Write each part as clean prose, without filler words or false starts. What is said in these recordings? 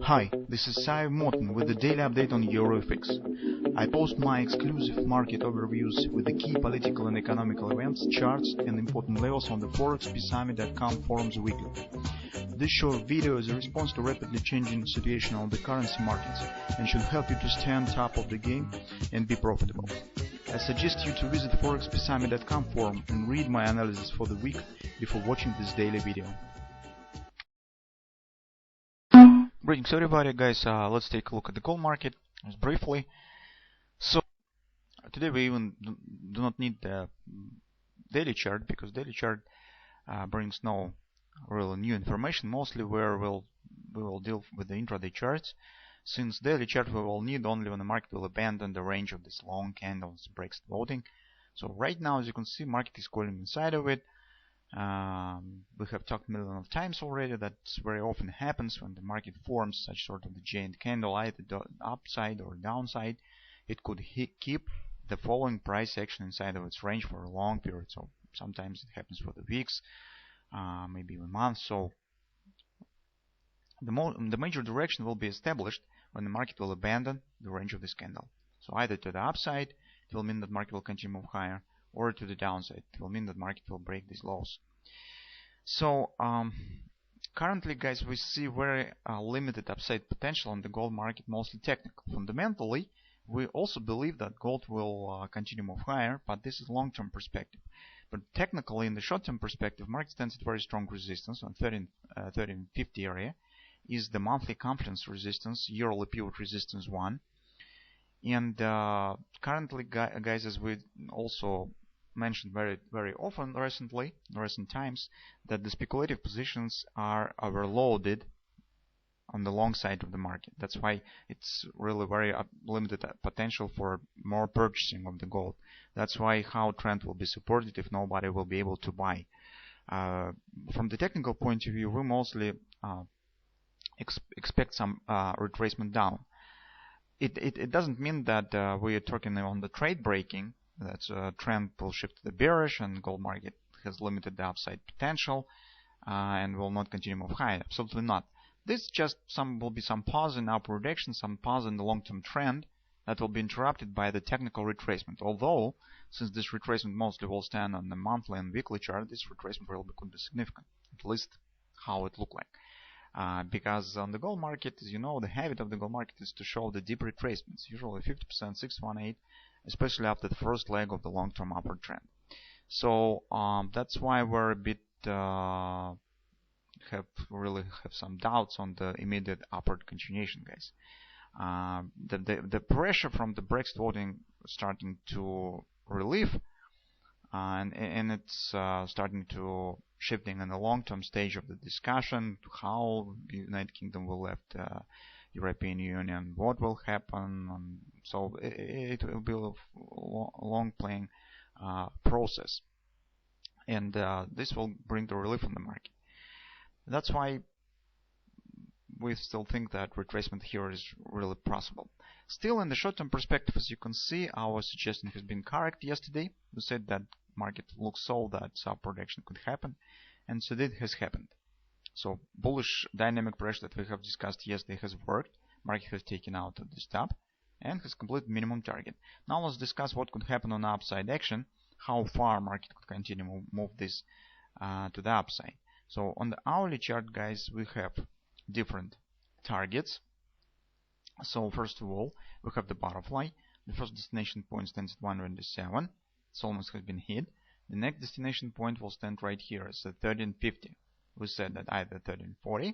Hi, this is Sive Morten with the daily update on EuroFX. I post my exclusive market overviews with the key political and economical events, charts and important levels on the ForexPeaceArmy.com forums weekly. This short video is a response to rapidly changing situation on the currency markets and should help you to stay on top of the game and be profitable. I suggest you to visit ForexPeaceArmy.com forum and read my analysis for the week before watching this daily video. Greetings everybody, guys. Let's take a look at the gold market just briefly. So today we even do not need the daily chart, because daily chart brings no real new information. Mostly we will deal with the intraday charts, since daily chart we will need only when the market will abandon the range of this long candles breaks voting. So right now, as you can see, market is calling inside of it. We have talked millions of times already that very often happens when the market forms such sort of the giant candle, either upside or downside. It could keep the following price action inside of its range for a long period. So sometimes it happens for the weeks, maybe even months. So the major direction will be established when the market will abandon the range of this candle. So either to the upside, it will mean that market will continue to move higher, or to the downside, it will mean that market will break these lows. So currently, guys, we see very limited upside potential on the gold market, mostly technical. Fundamentally, we also believe that gold will continue to move higher, but this is long-term perspective. But technically, in the short-term perspective, market stands at very strong resistance on 1350 area. Is the monthly confidence resistance, yearly pivot resistance 1. And currently, guys, as we also mentioned very often recent times, that the speculative positions are overloaded on the long side of the market. That's why it's really very limited potential for more purchasing of the gold. That's why how trend will be supported if nobody will be able to buy. From the technical point of view, we mostly expect some retracement down. It doesn't mean that we are talking on the trade breaking, that trend will shift to the bearish and gold market has limited the upside potential and will not continue to move higher. Absolutely not. This just will be some pause in upward direction, some pause in the long-term trend that will be interrupted by the technical retracement. Although, since this retracement mostly will stand on the monthly and weekly chart, this retracement could be significant, at least how it looked like. Because on the gold market, as you know, the habit of the gold market is to show the deep retracements, usually 50%, 618, especially after the first leg of the long-term upward trend. So that's why we're a bit really have some doubts on the immediate upward continuation, guys. The pressure from the Brexit voting starting to relieve, and it's starting to shifting in the long-term stage of the discussion, how the United Kingdom will left European Union, what will happen. So it will be a long playing process, and this will bring the relief on the market. That's why we still think that retracement here is really possible. Still, in the short-term perspective, as you can see, our suggestion has been correct yesterday. We said that market looks so that upward action could happen, and so that has happened. So bullish dynamic pressure that we have discussed yesterday has worked. Market has taken out of this top and has completed minimum target. Now let's discuss what could happen on upside action, how far market could continue to move this to the upside. So on the hourly chart, guys, we have different targets. So first of all, we have the butterfly. The first destination point stands at 127. It almost has been hit. The next destination point will stand right here. It's at 1350. We said that either 1340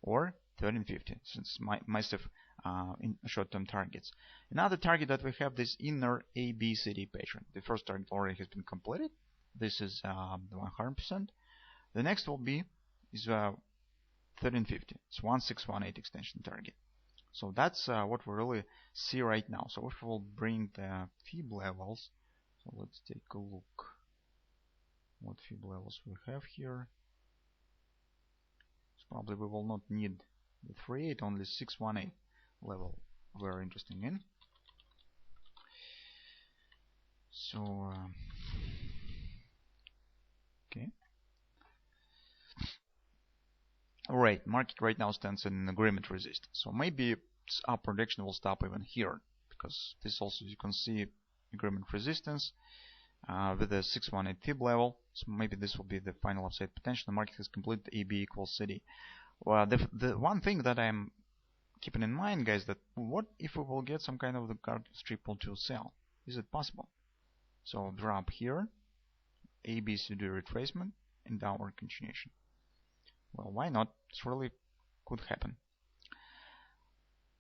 or 1350, since massive in short-term targets. Another target that we have, this inner ABCD pattern. The first target already has been completed. This is 100%. The next will be 1350. It's 1618 extension target. So that's what we really see right now. So if we'll bring the fib levels, so let's take a look what fib levels we have here. So probably we will not need the 38, only 618 level we're interested in. So okay. Alright, market right now stands in agreement resistance. So maybe our prediction will stop even here, because this also, you can see, agreement resistance with the 618 fib level. So maybe this will be the final upside potential. The market has completed AB equals CD. Well, the one thing that I'm keeping in mind, guys, that what if we will get some kind of the card triple to sell? Is it possible? So drop here, ABCD retracement, and downward continuation. Well, why not? It really could happen.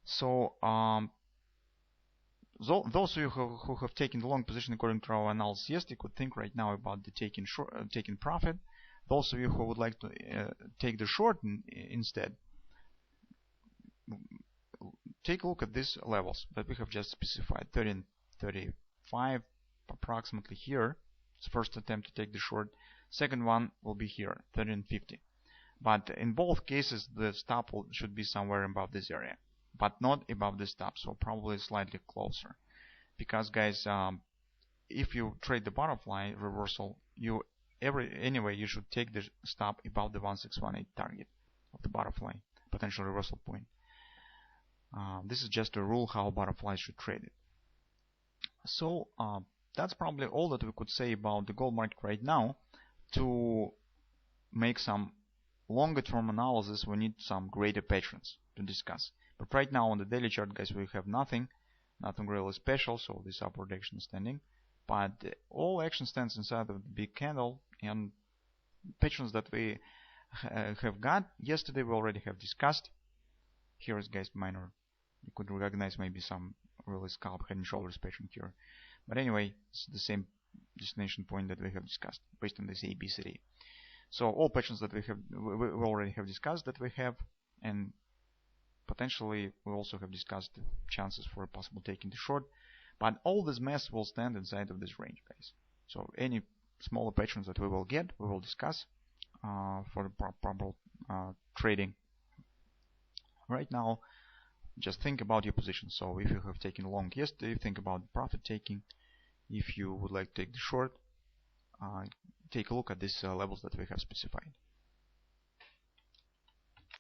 So those of you who have taken the long position according to our analysis yesterday could think right now about the taking profit. Those of you who would like to take the short instead, take a look at these levels that we have just specified. 30 and 35 approximately here. It's the first attempt to take the short. Second one will be here, 30 and 50. But in both cases, the stop should be somewhere above this area, but not above the stop, so probably slightly closer. Because, guys, if you trade the butterfly reversal, anyway you should take the stop above the 1618 target of the butterfly potential reversal point. This is just a rule how butterflies should trade it. So that's probably all that we could say about the gold market right now. To make some longer term analysis, we need some greater patterns to discuss. But right now on the daily chart, guys, we have nothing really special. So this upward action is standing, but all action stands inside of the big candle, and patterns that we have got yesterday we already have discussed. Here is, guys, minor. You could recognize maybe some really scalp head and shoulders pattern here, but anyway, it's the same destination point that we have discussed based on this ABCD. So all patterns that we already have discussed that we have, and potentially we also have discussed the chances for a possible taking the short, but all this mess will stand inside of this range, guys. So any smaller patterns that we will get, we will discuss for the proper trading. Right now, just think about your position. So if you have taken long yesterday, think about profit taking. If you would like to take the short, take a look at these levels that we have specified.